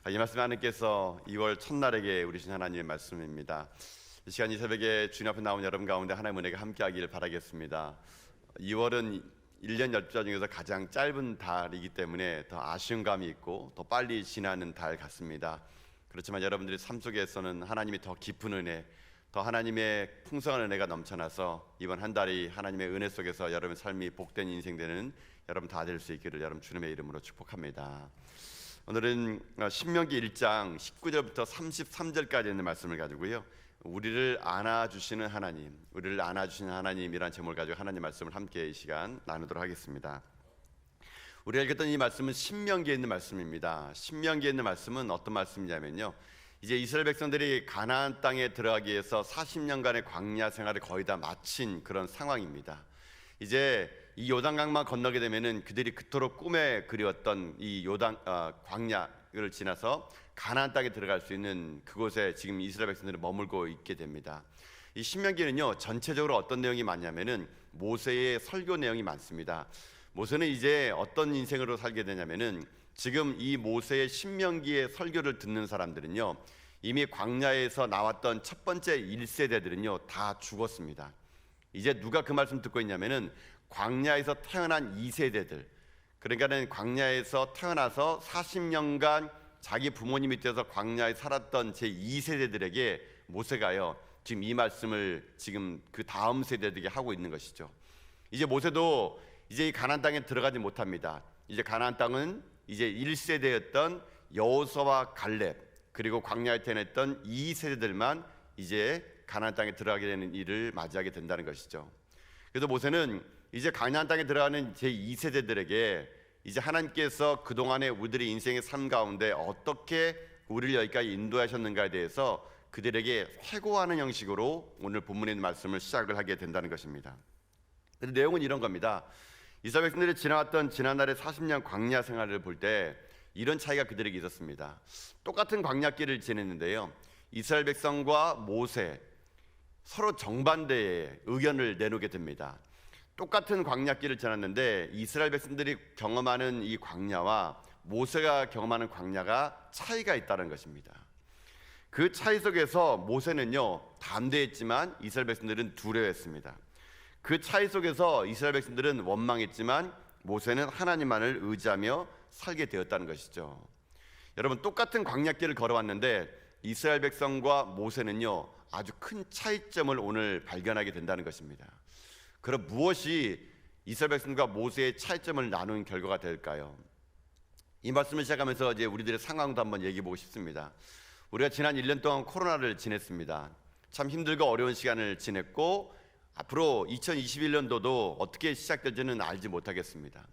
이 말씀 하나님께서 2월 첫날에게 우리 신 하나님의 말씀입니다. 이 시간 이 새벽에 주님 앞에 나온 여러분 가운데 하나님의 은혜가 함께하기를 바라겠습니다. 2월은 1년 12달 중에서 가장 짧은 달이기 때문에 더 아쉬운 감이 있고 더 빨리 지나는 달 같습니다. 그렇지만 여러분들의 삶 속에서는 하나님이 더 깊은 은혜, 더 하나님의 풍성한 은혜가 넘쳐나서 이번 한 달이 하나님의 은혜 속에서 여러분의 삶이 복된 인생 되는 여러분 다 될 수 있기를 여러분 주님의 이름으로 축복합니다. 오늘은 신명기 1장 19절부터 33절까지 있는 말씀을 가지고요, 우리를 안아주시는 하나님, 우리를 안아주시는 하나님이라는 제목을 가지고 하나님 말씀을 함께 이 시간 나누도록 하겠습니다. 우리가 읽었던 이 말씀은 신명기에 있는 말씀입니다. 신명기에 있는 말씀은 어떤 말씀이냐면요, 이제 이스라엘 백성들이 가나안 땅에 들어가기 위해서 40년간의 광야 생활을 거의 다 마친 그런 상황입니다. 이제 이 요단강만 건너게 되면은 그들이 그토록 꿈에 그리웠던 이 광야를 지나서 가나안 땅에 들어갈 수 있는 그곳에 지금 이스라엘 백성들이 머물고 있게 됩니다. 이 신명기는요, 전체적으로 어떤 내용이 많냐면은 모세의 설교 내용이 많습니다. 모세는 이제 어떤 인생으로 살게 되냐면은, 지금 이 모세의 신명기의 설교를 듣는 사람들은요, 이미 광야에서 나왔던 첫 번째 1세대들은요 다 죽었습니다. 이제 누가 그 말씀 듣고 있냐면은 광야에서 태어난 2세대들, 그러니까는 광야에서 태어나서 40년간 자기 부모님 밑에서 광야에 살았던 제 2세대들에게 모세가요 지금 이 말씀을 지금 그 다음 세대들에게 하고 있는 것이죠. 이제 모세도 이제 이 가나안 땅에 들어가지 못합니다. 이제 가나안 땅은 이제 1세대였던 여호수아와 갈렙, 그리고 광야에 태어났던 2세대들만 이제 가나안 땅에 들어가게 되는 일을 맞이하게 된다는 것이죠. 그래서 모세는 이제 가나안 땅에 들어가는 제2세대들에게 이제 하나님께서 그동안의 우리들의 인생의 삶 가운데 어떻게 우리를 여기까지 인도하셨는가에 대해서 그들에게 회고하는 형식으로 오늘 본문에 있는 말씀을 시작을 하게 된다는 것입니다. 근데 내용은 이런 겁니다. 이스라엘 백성들이 지나왔던 지난날의 40년 광야 생활을 볼 때 이런 차이가 그들에게 있었습니다. 똑같은 광야길을 지냈는데요, 이스라엘 백성과 모세 서로 정반대의 의견을 내놓게 됩니다. 똑같은 광야길을 지났는데 이스라엘 백성들이 경험하는 이 광야와 모세가 경험하는 광야가 차이가 있다는 것입니다. 그 차이 속에서 모세는요 담대했지만 이스라엘 백성들은 두려워했습니다. 그 차이 속에서 이스라엘 백성들은 원망했지만 모세는 하나님만을 의지하며 살게 되었다는 것이죠. 여러분, 똑같은 광야길을 걸어왔는데 이스라엘 백성과 모세는요 아주 큰 차이점을 오늘 발견하게 된다는 것입니다. 그럼 무엇이 이스라엘 백성과 모세의 차이점을 나누는 결과가 될까요? 이 말씀을 시작하면서 이제 우리들의 상황도 한번 얘기해 보고 싶습니다. 우리가 지난 1년 동안 코로나를 지냈습니다. 참 힘들고 어려운 시간을 지냈고 앞으로 2021년도도 어떻게 시작될지는 알지 못하겠습니다.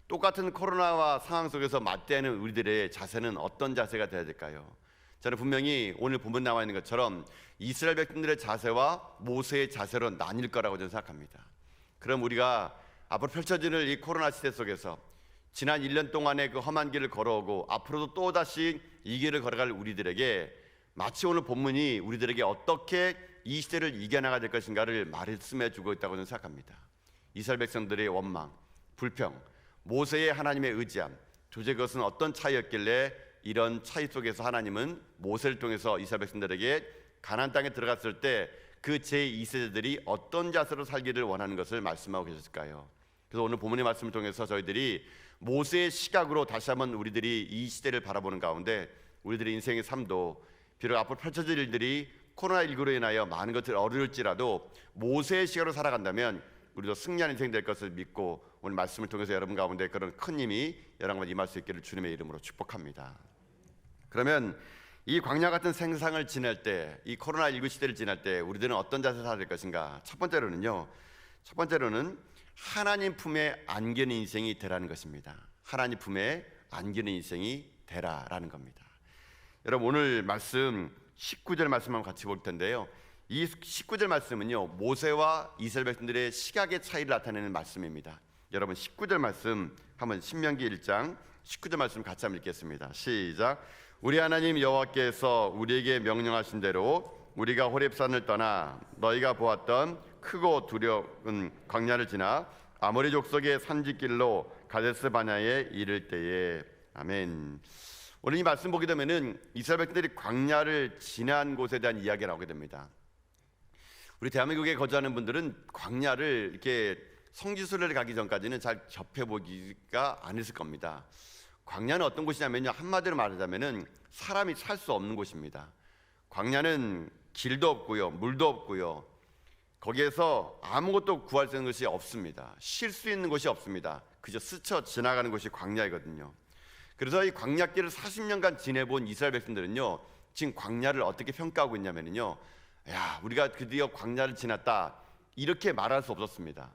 똑같은 코로나와 상황 속에서 맞대하는 우리들의 자세는 어떤 자세가 되어야 될까요? 저는 분명히 오늘 본문 나와 있는 것처럼 이스라엘 백성들의 자세와 모세의 자세로 나뉠 거라고 저는 생각합니다. 그럼 우리가 앞으로 펼쳐지는 이 코로나 시대 속에서 지난 1년 동안의 그 험한 길을 걸어오고 앞으로도 또다시 이 길을 걸어갈 우리들에게 마치 오늘 본문이 우리들에게 어떻게 이 시대를 이겨나가야 될 것인가를 말씀해 주고 있다고 저는 생각합니다. 이스라엘 백성들의 원망, 불평, 모세의 하나님의 의지함, 도대체 그것은 어떤 차이였길래 이런 차이 속에서 하나님은 모세를 통해서 이스라엘 백성들에게 가나안 땅에 들어갔을 때 그 제2세대들이 어떤 자세로 살기를 원하는 것을 말씀하고 계셨을까요? 그래서 오늘 본문의 말씀을 통해서 저희들이 모세의 시각으로 다시 한번 우리들이 이 시대를 바라보는 가운데 우리들의 인생의 삶도 비록 앞으로 펼쳐질 일들이 코로나19로 인하여 많은 것들이 어려울지라도 모세의 시각으로 살아간다면 우리도 승리한 인생 될 것을 믿고 오늘 말씀을 통해서 여러분 가운데 그런 큰 힘이 여러분 임할 수 있기를 주님의 이름으로 축복합니다. 그러면 이 광야 같은 생상을 지낼 때, 이 코로나19 시대를 지낼 때 우리들은 어떤 자세를 살아야 될 것인가? 첫 번째로는 하나님 품에 안기는 인생이 되라는 것입니다. 하나님 품에 안기는 인생이 되라라는 겁니다. 여러분, 오늘 말씀 19절 말씀 한번 같이 볼 텐데요, 이 19절 말씀은요 모세와 이스라엘 백성들의 시각의 차이를 나타내는 말씀입니다. 여러분, 19절 말씀 한번 신명기 1장 19절 말씀 같이 한번 읽겠습니다. 시작. 우리 하나님 여호와께서 우리에게 명령하신 대로 우리가 호렙산을 떠나 너희가 보았던 크고 두려운 광야를 지나 아모리 족속의 산지길로 가데스 바냐에 이를 때에. 아멘. 오늘 이 말씀 보게 되면은 이스라엘 백성들이 광야를 지난 곳에 대한 이야기가 나오게 됩니다. 우리 대한민국에 거주하는 분들은 광야를 이렇게 성지순례를 가기 전까지는 잘 접해보기가 안 했을 겁니다. 광야는 어떤 곳이냐면요, 한마디로 말하자면은 사람이 살 수 없는 곳입니다. 광야는 길도 없고요, 물도 없고요, 거기에서 아무것도 구할 수 있는 것이 없습니다. 쉴 수 있는 곳이 없습니다. 그저 스쳐 지나가는 곳이 광야이거든요. 그래서 이 광야길을 40년간 지내본 이스라엘 백성들은요, 지금 광야를 어떻게 평가하고 있냐면요, 야, 우리가 드디어 광야를 지났다, 이렇게 말할 수 없었습니다.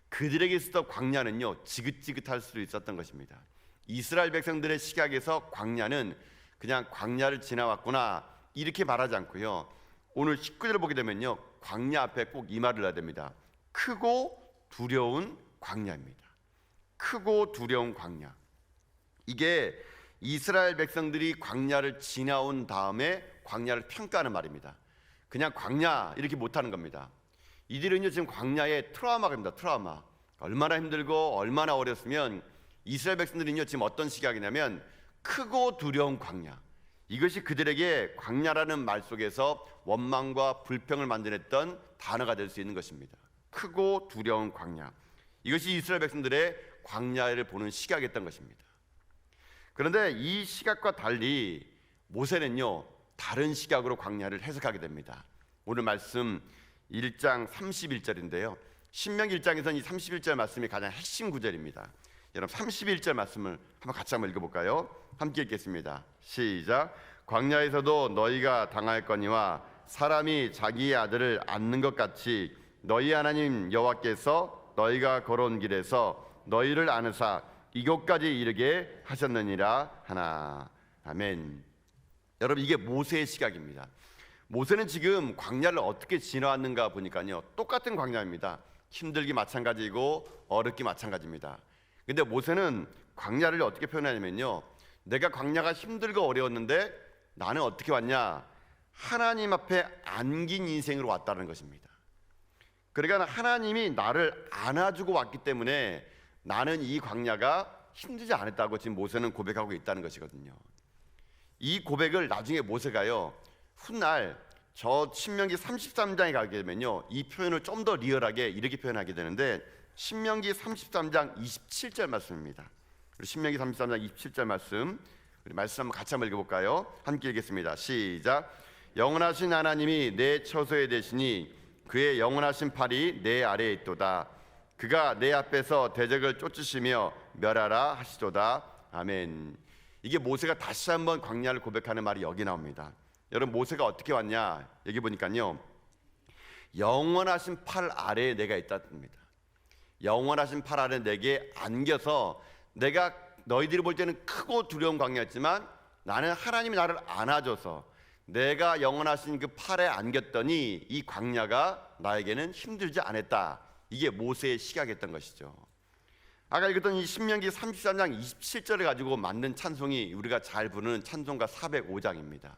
그들에게 있었던 광야는요, 지긋지긋할 수도 있었던 것입니다. 이스라엘 백성들의 시각에서 광야는 그냥 광야를 지나왔구나, 이렇게 말하지 않고요, 오늘 19절을 보게 되면요, 광야 앞에 꼭 이 말을 해야 됩니다. 크고 두려운 광야입니다. 크고 두려운 광야. 이게 이스라엘 백성들이 광야를 지나온 다음에 광야를 평가하는 말입니다. 그냥 광야 이렇게 못하는 겁니다. 이들은요, 지금 광야의 트라우마입니다. 트라우마. 얼마나 힘들고 얼마나 어렸으면 이스라엘 백성들은요, 지금 어떤 시각이냐면 크고 두려운 광야. 이것이 그들에게 광야라는 말 속에서 원망과 불평을 만들었던 단어가 될 수 있는 것입니다. 크고 두려운 광야. 이것이 이스라엘 백성들의 광야를 보는 시각이었던 것입니다. 그런데 이 시각과 달리 모세는요, 다른 시각으로 광야를 해석하게 됩니다. 오늘 말씀 1장 31절인데요, 신명기 1장에서는 이 31절 말씀이 가장 핵심 구절입니다. 여러분 31절 말씀을 같이 한번 읽어볼까요? 함께 읽겠습니다. 시작. 광야에서도 너희가 당할 거니와 사람이 자기의 아들을 안는 것 같이 너희 하나님 여호와께서 너희가 걸어온 길에서 너희를 안으사 이곳까지 이르게 하셨느니라 하나. 아멘. 여러분, 이게 모세의 시각입니다. 모세는 지금 광야를 어떻게 지나왔는가 보니까요, 똑같은 광야입니다. 힘들기 마찬가지고 어렵기 마찬가지입니다. 근데 모세는 광야를 어떻게 표현하냐면요, 내가 광야가 힘들고 어려웠는데 나는 어떻게 왔냐, 하나님 앞에 안긴 인생으로 왔다는 것입니다. 그러니까 하나님이 나를 안아주고 왔기 때문에 나는 이 광야가 힘들지 않았다고 지금 모세는 고백하고 있다는 것이거든요. 이 고백을 나중에 모세가요, 훗날 저 신명기 33장에 가게 되면요, 이 표현을 좀 더 리얼하게 이렇게 표현하게 되는데, 신명기 33장 27절 말씀입니다. 우리 신명기 33장 27절 말씀, 우리 말씀 한번 같이 한번 읽어볼까요? 함께 읽겠습니다. 시작. 영원하신 하나님이 내 처소에 되시니 그의 영원하신 팔이 내 아래에 있도다. 그가 내 앞에서 대적을 쫓으시며 멸하라 하시도다. 아멘. 이게 모세가 다시 한번 광야를 고백하는 말이 여기 나옵니다. 여러분, 모세가 어떻게 왔냐, 여기 보니까요, 영원하신 팔 아래에 내가 있답니다. 영원하신 팔 아래 내게 안겨서, 내가 너희들이 볼 때는 크고 두려운 광야였지만 나는 하나님이 나를 안아줘서 내가 영원하신 그 팔에 안겼더니 이 광야가 나에게는 힘들지 않았다. 이게 모세의 시각이었던 것이죠. 아까 읽었던 이 신명기 33장 27절을 가지고 만든 찬송이 우리가 잘 부르는 찬송가 405장입니다.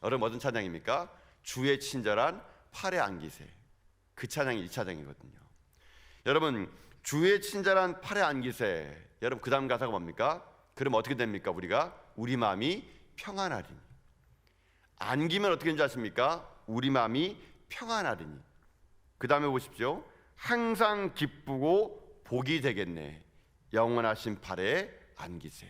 여러분, 어떤 찬양입니까? 주의 친절한 팔에 안기세. 그 찬양이 이 찬양이거든요. 여러분, 주의 친절한 팔에 안기세. 여러분, 그 다음 가사가 뭡니까? 그럼 어떻게 됩니까? 우리 마음이 평안하리니. 안기면 어떻게 되는지 아십니까? 우리 마음이 평안하리니. 그 다음에 보십시오. 항상 기쁘고 복이 되겠네. 영원하신 팔에 안기세.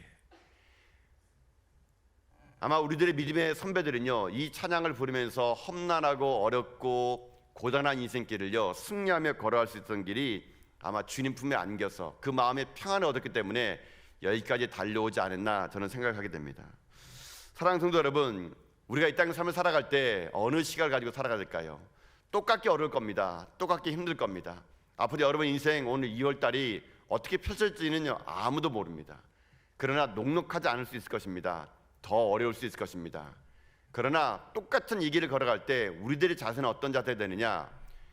아마 우리들의 믿음의 선배들은요, 이 찬양을 부르면서 험난하고 어렵고 고단한 인생길을요, 승리하며 걸어갈 수 있던 길이 아마 주님 품에 안겨서 그 마음의 평안을 얻었기 때문에 여기까지 달려오지 않았나 저는 생각하게 됩니다. 사랑하는 성도 여러분, 우리가 이 땅의 삶을 살아갈 때 어느 시각을 가지고 살아가야 될까요? 똑같게 어려울 겁니다. 똑같게 힘들 겁니다. 앞으로 여러분 인생 오늘 2월달이 어떻게 펼쳐질지는 아무도 모릅니다. 그러나 녹록하지 않을 수 있을 것입니다. 더 어려울 수 있을 것입니다. 그러나 똑같은 이 길을 걸어갈 때 우리들의 자세는 어떤 자세가 되느냐,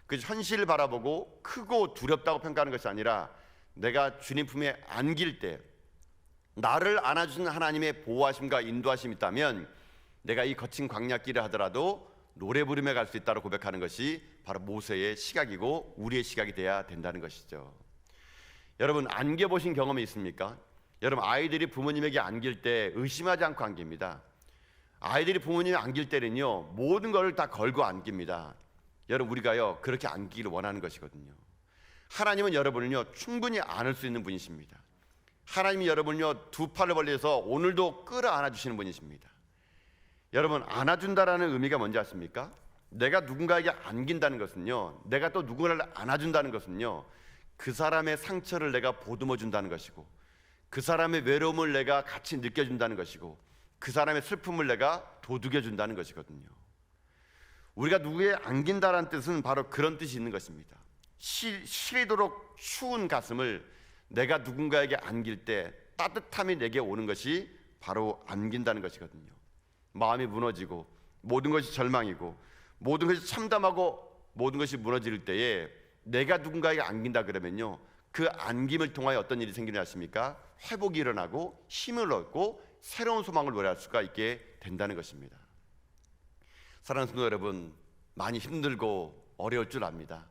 그 현실을 바라보고 크고 두렵다고 평가하는 것이 아니라 내가 주님 품에 안길 때 나를 안아주시는 하나님의 보호하심과 인도하심이 있다면 내가 이 거친 광야길을 하더라도 노래 부르며 갈 수 있다고 고백하는 것이 바로 모세의 시각이고 우리의 시각이 돼야 된다는 것이죠. 여러분, 안겨보신 경험이 있습니까? 여러분, 아이들이 부모님에게 안길 때 의심하지 않고 안깁니다. 아이들이 부모님이 안길 때는요, 모든 걸 다 걸고 안깁니다. 여러분, 우리가요 그렇게 안기기를 원하는 것이거든요. 하나님은 여러분을요 충분히 안을 수 있는 분이십니다. 하나님이 여러분을요 두 팔을 벌려서 오늘도 끌어안아 주시는 분이십니다. 여러분, 안아준다라는 의미가 뭔지 아십니까? 내가 누군가에게 안긴다는 것은요, 내가 또 누군가를 안아준다는 것은요, 그 사람의 상처를 내가 보듬어 준다는 것이고, 그 사람의 외로움을 내가 같이 느껴준다는 것이고, 그 사람의 슬픔을 내가 도둑여 준다는 것이거든요. 우리가 누구에 안긴다라는 뜻은 바로 그런 뜻이 있는 것입니다. 시리도록 추운 가슴을 내가 누군가에게 안길 때 따뜻함이 내게 오는 것이 바로 안긴다는 것이거든요. 마음이 무너지고 모든 것이 절망이고 모든 것이 참담하고 모든 것이 무너질 때에 내가 누군가에게 안긴다 그러면요, 그 안김을 통하여 어떤 일이 생기는 아십니까? 회복이 일어나고 힘을 얻고 새로운 소망을 노래할 수가 있게 된다는 것입니다. 사랑하는 성도 여러분, 많이 힘들고 어려울 줄 압니다.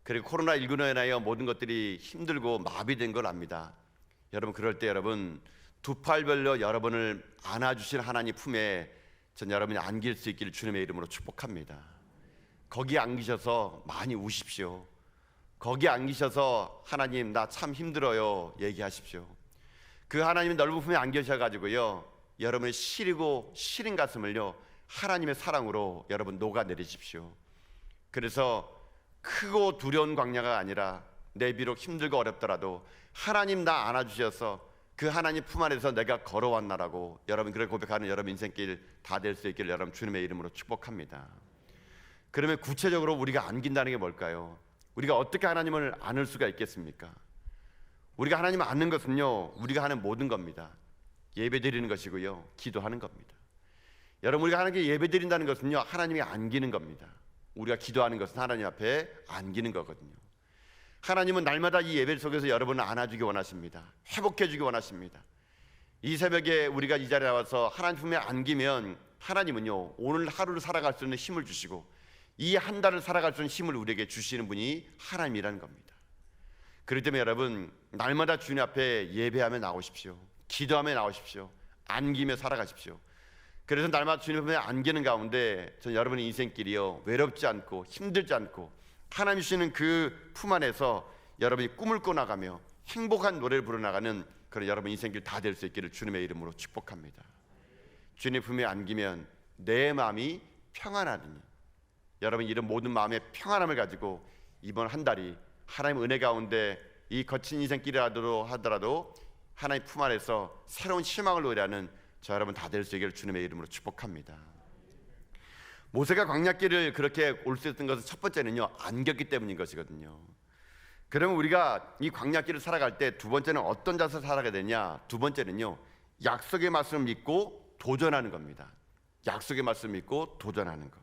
그리고 코로나19로 인하여 모든 것들이 힘들고 마비된 걸 압니다. 여러분, 그럴 때 여러분 두 팔 벌려 여러분을 안아주신 하나님 품에 전 여러분이 안길 수 있기를 주님의 이름으로 축복합니다. 거기에 안기셔서 많이 우십시오. 거기에 안기셔서 하나님 나 참 힘들어요 얘기하십시오. 그 하나님의 넓은 품에 안겨셔가지고요, 여러분의 시리고 시린 가슴을요 하나님의 사랑으로 여러분 녹아내리십시오. 그래서 크고 두려운 광야가 아니라 내 비록 힘들고 어렵더라도 하나님 나 안아주셔서 그 하나님 품 안에서 내가 걸어왔나라고 여러분 그렇게 고백하는 여러분 인생길 다 될 수 있기를 여러분 주님의 이름으로 축복합니다. 그러면 구체적으로 우리가 안긴다는 게 뭘까요? 우리가 어떻게 하나님을 안을 수가 있겠습니까? 우리가 하나님을 안는 것은요, 우리가 하는 모든 겁니다. 예배 드리는 것이고요, 기도하는 겁니다. 여러분, 우리가 하나님께 예배 드린다는 것은요, 하나님이 안기는 겁니다. 우리가 기도하는 것은 하나님 앞에 안기는 거거든요. 하나님은 날마다 이 예배 속에서 여러분을 안아주기 원하십니다. 회복해주기 원하십니다. 이 새벽에 우리가 이 자리에 나와서 하나님 품에 안기면 하나님은요 오늘 하루를 살아갈 수 있는 힘을 주시고 이 한 달을 살아갈 수 있는 힘을 우리에게 주시는 분이 하나님이라는 겁니다. 그렇기 때문에 여러분, 날마다 주님 앞에 예배하며 나오십시오. 기도하며 나오십시오. 안기며 살아가십시오. 그래서 날마다 주님 앞에 안기는 가운데 전 여러분의 인생길이요 외롭지 않고 힘들지 않고 하나님 주시는 그 품 안에서 여러분이 꿈을 꿔나가며 행복한 노래를 부르나가는 그런 여러분 인생길 다 될 수 있기를 주님의 이름으로 축복합니다. 주님 품에 안기면 내 마음이 평안하니, 여러분 이런 모든 마음의 평안함을 가지고 이번 한 달이 하나님 은혜 가운데 이 거친 인생길이라도 하더라도 하나님 품 안에서 새로운 희망을 노래하는 저 여러분 다 될 수 있기를 주님의 이름으로 축복합니다. 모세가 광야길을 그렇게 올 수 있었던 것은 첫 번째는요 안겼기 때문인 것이거든요. 그러면 우리가 이 광야길을 살아갈 때 두 번째는 어떤 자세로 살아가야 되냐? 두 번째는요 약속의 말씀을 믿고 도전하는 겁니다. 약속의 말씀을 믿고 도전하는 것.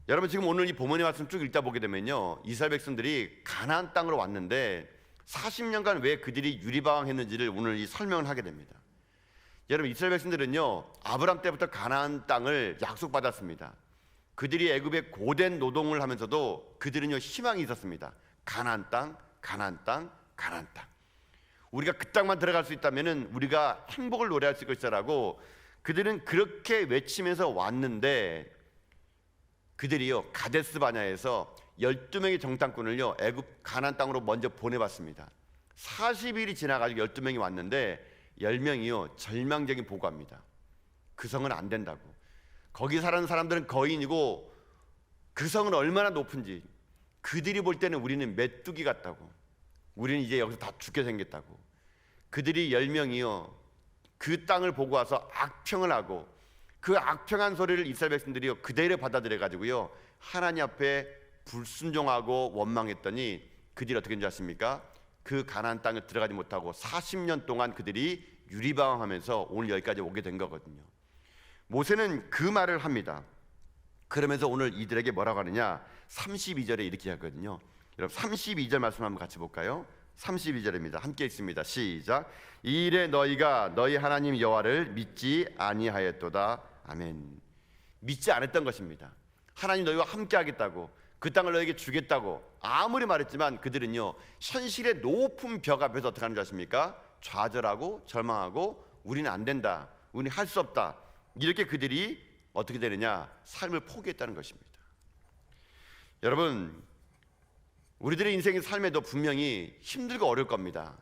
여러분, 지금 오늘 이 본문의 말씀 쭉 읽다 보게 되면요, 이스라엘 백성들이 가나안 땅으로 왔는데 40년간 왜 그들이 유리방황했는지를 오늘 이 설명을 하게 됩니다. 여러분, 이스라엘 백성들은요 아브람 때부터 가나안 땅을 약속받았습니다. 그들이 애굽의 고된 노동을 하면서도 그들은요 희망이 있었습니다. 가나안 땅, 가나안 땅, 가나안 땅. 우리가 그 땅만 들어갈 수 있다면은 우리가 행복을 노래할 수 있겠다라고 그들은 그렇게 외치면서 왔는데, 그들이요 가데스 바냐에서 12명의 정탐꾼을요 애굽 가나안 땅으로 먼저 보내봤습니다. 40일이 지나가지고 12명이 왔는데 10명이요 절망적인 보고합니다. 그 성은 안 된다고. 거기 사는 사람들은 거인이고 그 성은 얼마나 높은지 그들이 볼 때는 우리는 메뚜기 같다고, 우리는 이제 여기서 다 죽게 생겼다고. 그들이 10명이요 그 땅을 보고 와서 악평을 하고 그 악평한 소리를 이스라엘 백성들이요 그대로 받아들여 가지고요 하나님 앞에 불순종하고 원망했더니 그들이 어떻게 된지 아십니까? 그 가나안 땅에 들어가지 못하고 40년 동안 그들이 유리방황하면서 오늘 여기까지 오게 된 거거든요. 모세는 그 말을 합니다. 그러면서 오늘 이들에게 뭐라고 하느냐? 32절에 이렇게 하거든요. 여러분 32절 말씀 한번 같이 볼까요? 32절입니다. 함께 읽습니다. 시작. 이 일에 너희가 너희 하나님 여호와를 믿지 아니하였도다. 아멘. 믿지 않았던 것입니다. 하나님 너희와 함께 하겠다고, 그 땅을 너희에게 주겠다고 아무리 말했지만 그들은요 현실의 높은 벽 앞에서 어떻게 하는 줄 아십니까? 좌절하고 절망하고 우리는 안 된다, 우리는 할 수 없다, 이렇게 그들이 어떻게 되느냐? 삶을 포기했다는 것입니다. 여러분, 우리들의 인생의 삶에도 분명히 힘들고 어려울 겁니다.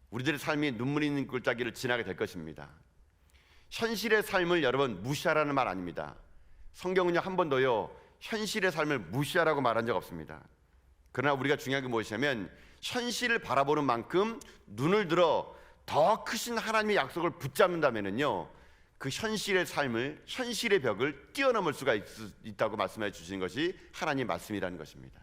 우리들의 삶이 눈물 있는 골짜기를 지나게 될 것입니다. 현실의 삶을 여러분 무시하라는 말 아닙니다. 성경은요, 한 번도요 현실의 삶을 무시하라고 말한 적 없습니다. 그러나 우리가 중요한 게 무엇이냐면 현실을 바라보는 만큼 눈을 들어 더 크신 하나님의 약속을 붙잡는다면요, 그 현실의 삶을, 현실의 벽을 뛰어넘을 수가 있다고 말씀해 주시는 것이 하나님의 말씀이라는 것입니다.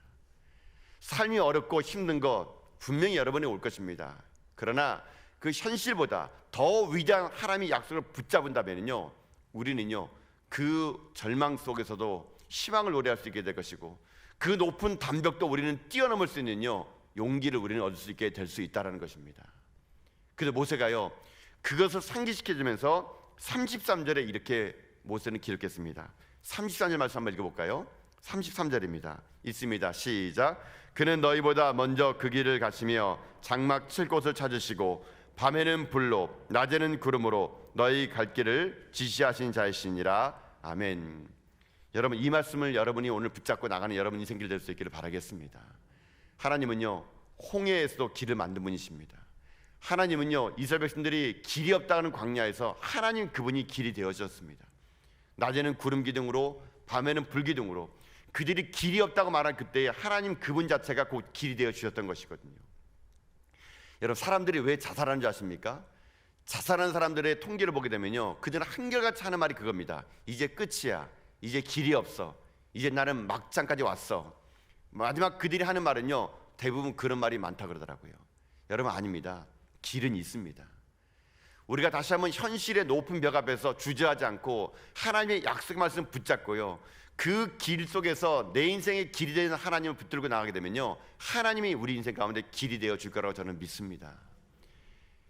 삶이 어렵고 힘든 것 분명히 여러분이 올 것입니다. 그러나 그 현실보다 더 위대한 하나님의 약속을 붙잡은다면요, 우리는요 그 절망 속에서도 희망을 노래할 수 있게 될 것이고, 그 높은 담벽도 우리는 뛰어넘을 수 있는요 용기를 우리는 얻을 수 있게 될 수 있다는 것입니다. 그래서 모세가요 그것을 상기시켜주면서 33절에 이렇게 모세는 기록했습니다. 33절 말씀 한번 읽어볼까요? 33절입니다. 있습니다. 시작. 그는 너희보다 먼저 그 길을 가시며 장막 칠 곳을 찾으시고 밤에는 불로 낮에는 구름으로 너희 갈 길을 지시하신 자이시니라. 아멘. 여러분, 이 말씀을 여러분이 오늘 붙잡고 나가는 여러분 인생길 될 수 있기를 바라겠습니다. 하나님은요 홍해에서도 길을 만든 분이십니다. 하나님은요 이스라엘 백성들이 길이 없다는 광야에서 하나님 그분이 길이 되어주셨습니다. 낮에는 구름 기둥으로 밤에는 불 기둥으로 그들이 길이 없다고 말한 그때에 하나님 그분 자체가 곧 길이 되어 주셨던 것이거든요. 여러분, 사람들이 왜 자살하는 줄 아십니까? 자살하는 사람들의 통계를 보게 되면요 그들은 한결같이 하는 말이 그겁니다. 이제 끝이야, 이제 길이 없어, 이제 나는 막장까지 왔어. 마지막 그들이 하는 말은요 대부분 그런 말이 많다 그러더라고요. 여러분, 아닙니다. 길은 있습니다. 우리가 다시 한번 현실의 높은 벽 앞에서 주저하지 않고 하나님의 약속 말씀 붙잡고요 그 길 속에서 내 인생의 길이 되는 하나님을 붙들고 나가게 되면요 하나님이 우리 인생 가운데 길이 되어 줄 거라고 저는 믿습니다.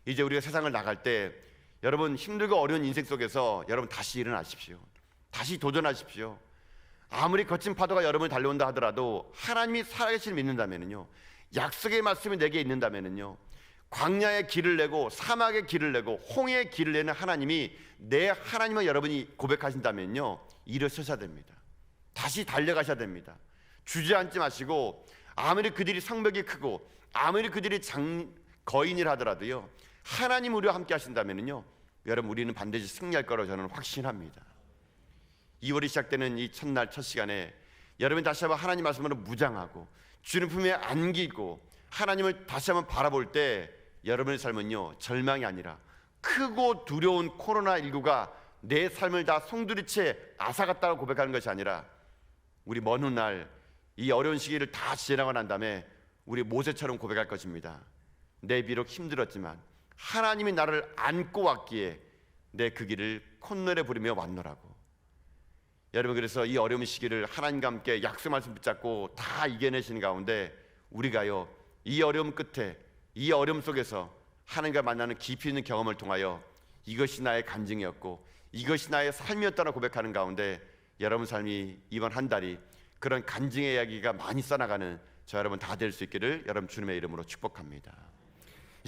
이제 우리가 세상을 나갈 때 여러분 힘들고 어려운 인생 속에서 여러분 다시 일어나십시오. 다시 도전하십시오. 아무리 거친 파도가 여러분을 달려온다 하더라도 하나님이 살아계시를 믿는다면요 약속의 말씀이 내게 있는다면요 광야의 길을 내고 사막의 길을 내고 홍해의 길을 내는 하나님이 내 하나님을 여러분이 고백하신다면요 일어서셔야 됩니다. 다시 달려가셔야 됩니다. 주저앉지 마시고 아무리 그들이 성벽이 크고 아무리 그들이 거인이라 하더라도요 하나님 우리와 함께 하신다면요 여러분 우리는 반드시 승리할 거라고 저는 확신합니다. 2월이 시작되는 이 첫날 첫 시간에 여러분이 다시 한번 하나님 말씀으로 무장하고 주님 품에 안기고 하나님을 다시 한번 바라볼 때 여러분의 삶은요 절망이 아니라 크고 두려운 코로나19가 내 삶을 다 송두리째 앗아갔다고 고백하는 것이 아니라 우리 먼 훗날 이 어려운 시기를 다 지나고 난 다음에 우리 모세처럼 고백할 것입니다. 내 비록 힘들었지만 하나님이 나를 안고 왔기에 내 그 길을 콧노래 부르며 왔노라고. 여러분, 그래서 이 어려운 시기를 하나님과 함께 약속 말씀 붙잡고 다 이겨내시는 가운데 우리가요 이 어려움 끝에 이 어려움 속에서 하나님과 만나는 깊이 있는 경험을 통하여 이것이 나의 간증이었고 이것이 나의 삶이었다고 고백하는 가운데 여러분 삶이 이번 한 달이 그런 간증의 이야기가 많이 써나가는 저 여러분 다 될 수 있기를 여러분 주님의 이름으로 축복합니다.